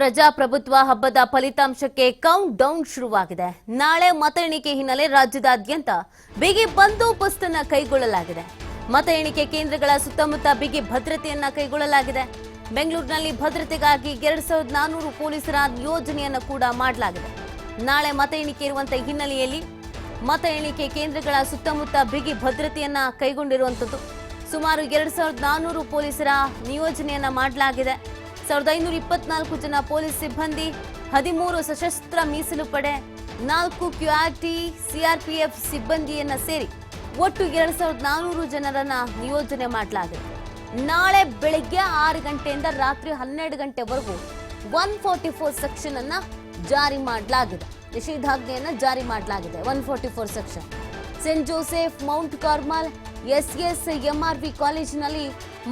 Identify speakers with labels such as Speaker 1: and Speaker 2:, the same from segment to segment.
Speaker 1: ಪ್ರಜಾಪ್ರಭುತ್ವ ಹಬ್ಬದ ಫಲಿತಾಂಶಕ್ಕೆ ಕೌಂಟ್ ಡೌನ್ ಶುರುವಾಗಿದೆ. ನಾಳೆ ಮತ ಎಣಿಕೆ ಹಿನ್ನೆಲೆ ರಾಜ್ಯದಾದ್ಯಂತ ಬಿಗಿ ಬಂದೋಬಸ್ತನ್ನು ಕೈಗೊಳ್ಳಲಾಗಿದೆ. ಮತ ಎಣಿಕೆ ಕೇಂದ್ರಗಳ ಸುತ್ತಮುತ್ತ ಬಿಗಿ ಭದ್ರತೆಯನ್ನ ಕೈಗೊಳ್ಳಲಾಗಿದೆ. ಬೆಂಗಳೂರಿನಲ್ಲಿ ಭದ್ರತೆಗಾಗಿ 2400 ಪೊಲೀಸರ ನಿಯೋಜನೆಯನ್ನು ಕೂಡ ಮಾಡಲಾಗಿದೆ. ನಾಳೆ ಮತ ಎಣಿಕೆ ಇರುವಂತ ಹಿನ್ನೆಲೆಯಲ್ಲಿ ಮತ ಎಣಿಕೆ ಕೇಂದ್ರಗಳ ಸುತ್ತಮುತ್ತ ಬಿಗಿ ಭದ್ರತೆಯನ್ನ ಕೈಗೊಂಡಿರುವಂತದ್ದು. ಸುಮಾರು 2400 ಪೊಲೀಸರ ನಿಯೋಜನೆಯನ್ನ ಮಾಡಲಾಗಿದೆ. 1524 ಜನ ಪೊಲೀಸ್ ಸಿಬ್ಬಂದಿ, 13 ಸಶಸ್ತ್ರ ಮೀಸಲು ಪಡೆ, 4 ಕ್ಯೂಆರ್ಟಿ ಸಿಆರ್ಪಿಎಫ್ ಸಿಬ್ಬಂದಿಯನ್ನ ಸೇರಿ ಒಟ್ಟು 2400 ಜನರನ್ನ ನಿಯೋಜನೆ ಮಾಡಲಾಗಿದೆ. ನಾಳೆ ಬೆಳಗ್ಗೆ 6 ಗಂಟೆಯಿಂದ ರಾತ್ರಿ 12 ಗಂಟೆವರೆಗೂ 144 ಸೆಕ್ಷನ್ ಅನ್ನ ಜಾರಿ ಮಾಡಲಾಗಿದೆ. ನಿಷೇಧಾಜ್ಞೆಯನ್ನ ಜಾರಿ ಮಾಡಲಾಗಿದೆ. 144 section. Saint Joseph, Mount Carmel, SSMRV ಕಾಲೇಜಿನಲ್ಲಿ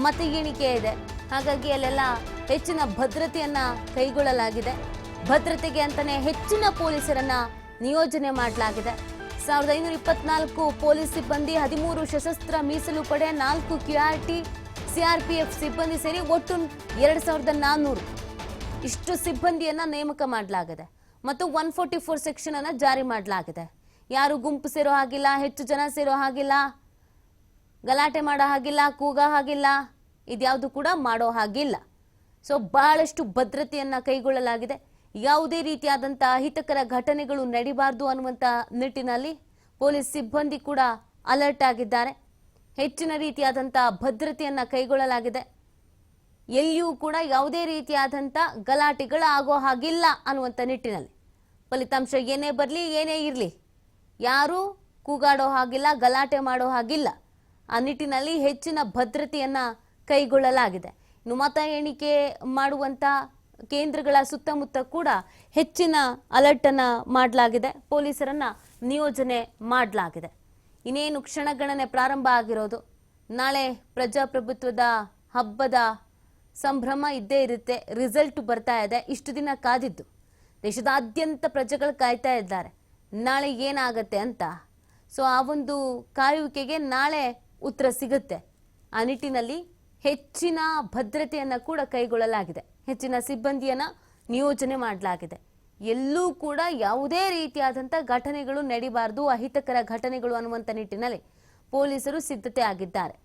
Speaker 1: ಮತ ಎಣಿಕೆ ಇದೆ. ಹಾಗಾಗಿ ಅಲ್ಲೆಲ್ಲ ಹೆಚ್ಚಿನ ಭದ್ರತೆಯನ್ನ ಕೈಗೊಳ್ಳಲಾಗಿದೆ. ಭದ್ರತೆಗೆ ಅಂತಾನೆ ಹೆಚ್ಚಿನ ಪೊಲೀಸರನ್ನ ನಿಯೋಜನೆ ಮಾಡಲಾಗಿದೆ. 1524 ಪೊಲೀಸ್ ಸಿಬ್ಬಂದಿ, 13 ಸಶಸ್ತ್ರ ಮೀಸಲು ಪಡೆ, 4 ಕ್ಯೂಆರ್ಟಿ ಸಿಆರ್ಪಿಎಫ್ ಸಿಬ್ಬಂದಿ ಸೇರಿ ಒಟ್ಟು 2400 ಇಷ್ಟು ಸಿಬ್ಬಂದಿಯನ್ನ ನೇಮಕ ಮಾಡಲಾಗಿದೆ. ಮತ್ತು 144 ಸೆಕ್ಷನ್ ಅನ್ನ ಜಾರಿ ಮಾಡಲಾಗಿದೆ. ಯಾರು ಗುಂಪು ಸೇರೋ ಹಾಗಿಲ್ಲ, ಹೆಚ್ಚು ಜನ ಸೇರೋ ಹಾಗಿಲ್ಲ, ಗಲಾಟೆ ಮಾಡೋ ಹಾಗಿಲ್ಲ, ಕೂಗೋ ಹಾಗಿಲ್ಲ, ಇದ್ಯಾವುದು ಕೂಡ ಮಾಡೋ ಹಾಗಿಲ್ಲ. ಸೊ ಬಹಳಷ್ಟು ಭದ್ರತೆಯನ್ನ ಕೈಗೊಳ್ಳಲಾಗಿದೆ. ಯಾವುದೇ ರೀತಿಯಾದಂತಹ ಅಹಿತಕರ ಘಟನೆಗಳು ನಡೀಬಾರದು ಅನ್ನುವಂತ ನಿಟ್ಟಿನಲ್ಲಿ ಪೊಲೀಸ್ ಸಿಬ್ಬಂದಿ ಕೂಡ ಅಲರ್ಟ್ ಆಗಿದ್ದಾರೆ. ಹೆಚ್ಚಿನ ರೀತಿಯಾದಂತಹ ಭದ್ರತೆಯನ್ನ ಕೈಗೊಳ್ಳಲಾಗಿದೆ. ಎಲ್ಲಿಯೂ ಕೂಡ ಯಾವುದೇ ರೀತಿಯಾದಂಥ ಗಲಾಟೆಗಳು ಆಗೋ ಹಾಗಿಲ್ಲ ಅನ್ನುವಂಥ ನಿಟ್ಟಿನಲ್ಲಿ ಫಲಿತಾಂಶ ಏನೇ ಬರಲಿ, ಏನೇ ಇರಲಿ, ಯಾರೂ ಕೂಗಾಡೋ ಹಾಗಿಲ್ಲ, ಗಲಾಟೆ ಮಾಡೋ ಹಾಗಿಲ್ಲ. ಆ ನಿಟ್ಟಿನಲ್ಲಿ ಹೆಚ್ಚಿನ ಭದ್ರತೆಯನ್ನ ಕೈಗೊಳ್ಳಲಾಗಿದೆ. ಇನ್ನು ಮತ ಎಣಿಕೆ ಮಾಡುವಂತ ಕೇಂದ್ರಗಳ ಸುತ್ತಮುತ್ತ ಕೂಡ ಹೆಚ್ಚಿನ ಅಲರ್ಟ್ ಅನ್ನ ಮಾಡಲಾಗಿದೆ. ಪೊಲೀಸರನ್ನ ನಿಯೋಜನೆ ಮಾಡಲಾಗಿದೆ. ಇನ್ನೇನು ಕ್ಷಣಗಣನೆ ಪ್ರಾರಂಭ ಆಗಿರೋದು. ನಾಳೆ ಪ್ರಜಾಪ್ರಭುತ್ವದ ಹಬ್ಬದ ಸಂಭ್ರಮ ಇದ್ದೇ ಇರುತ್ತೆ. ರಿಸಲ್ಟ್ ಬರ್ತಾ ಇದೆ. ಇಷ್ಟು ದಿನ ಕಾದಿದ್ದು ದೇಶದಾದ್ಯಂತ ಪ್ರಜೆಗಳು ಕಾಯ್ತಾ ಇದ್ದಾರೆ ನಾಳೆ ಏನಾಗತ್ತೆ ಅಂತ. ಸೊ ಆ ಒಂದು ಕಾಯುವಿಕೆಗೆ ನಾಳೆ ಉತ್ತರ ಸಿಗುತ್ತೆ. ಆ ನಿಟ್ಟಿನಲ್ಲಿ ಹೆಚ್ಚಿನ ಭದ್ರತೆಯನ್ನ ಕೂಡ ಕೈಗೊಳ್ಳಲಾಗಿದೆ. ಹೆಚ್ಚಿನ ಸಿಬ್ಬಂದಿಯನ್ನ ನಿಯೋಜನೆ ಮಾಡಲಾಗಿದೆ. ಎಲ್ಲೂ ಕೂಡ ಯಾವುದೇ ರೀತಿಯಾದಂಥ ಘಟನೆಗಳು ನಡೀಬಾರದು, ಅಹಿತಕರ ಘಟನೆಗಳು ಅನ್ನುವಂಥ ನಿಟ್ಟಿನಲ್ಲಿ ಪೊಲೀಸರು ಸಿದ್ಧತೆ ಆಗಿದ್ದಾರೆ.